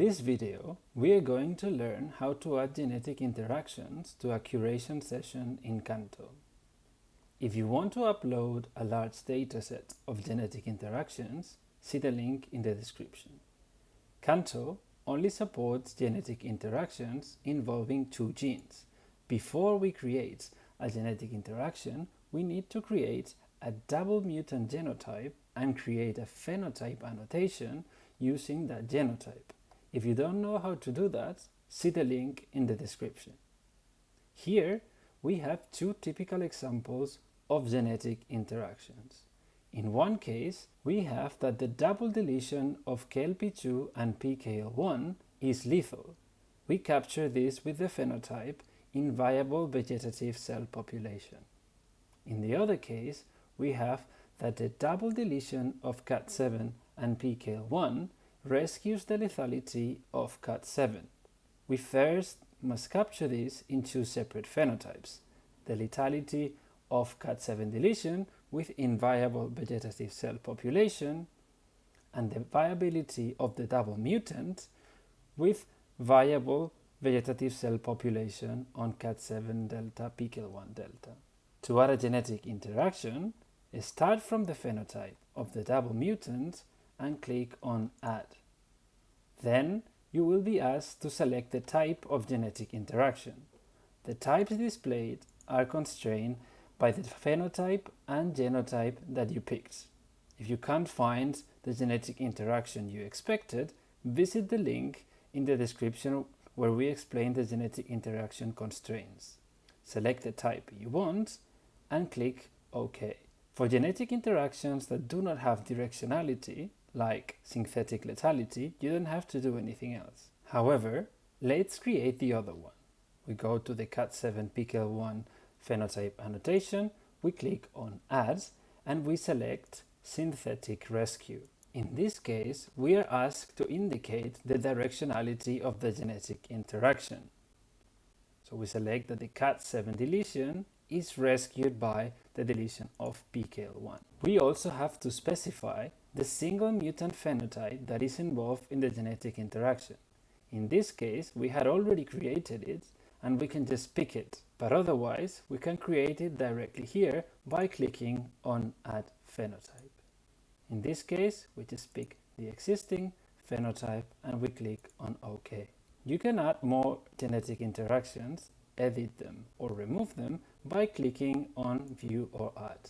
this video, we are going to learn how to add genetic interactions to a curation session in Canto. If you want to upload a large dataset of genetic interactions, see the link in the description. Canto only supports genetic interactions involving two genes. Before we create a genetic interaction, we need to create a double mutant genotype and create a phenotype annotation using that genotype. If you don't know how to do that, see the link in the description. Here, we have two typical examples of genetic interactions. In one case, we have that the double deletion of KLP2 and PKL1 is lethal. We capture this with the phenotype in viable vegetative cell population. In the other case, we have that the double deletion of CAT7 and PKL1 rescues the lethality of CAT7. We first must capture this in two separate phenotypes, the lethality of CAT7 deletion with inviable vegetative cell population and the viability of the double mutant with viable vegetative cell population on CAT7 delta PKL1 delta. To add a genetic interaction, start from the phenotype of the double mutant and click on Add. Then you will be asked to select the type of genetic interaction. The types displayed are constrained by the phenotype and genotype that you picked. If you can't find the genetic interaction you expected, visit the link in the description where we explain the genetic interaction constraints. Select the type you want and click OK. For genetic interactions that do not have directionality, like synthetic lethality, you don't have to do anything else. However, let's create the other one. We go to the CAT7 PKL1 phenotype annotation, we click on Add, and we select Synthetic Rescue. In this case, we are asked to indicate the directionality of the genetic interaction. So we select that the CAT7 deletion is rescued by the deletion of PKL1. We also have to specify the single mutant phenotype that is involved in the genetic interaction. In this case, we had already created it and we can just pick it, but otherwise we can create it directly here by clicking on Add Phenotype. In this case, we just pick the existing phenotype and we click on OK. You can add more genetic interactions, edit them or remove them by clicking on View or Add.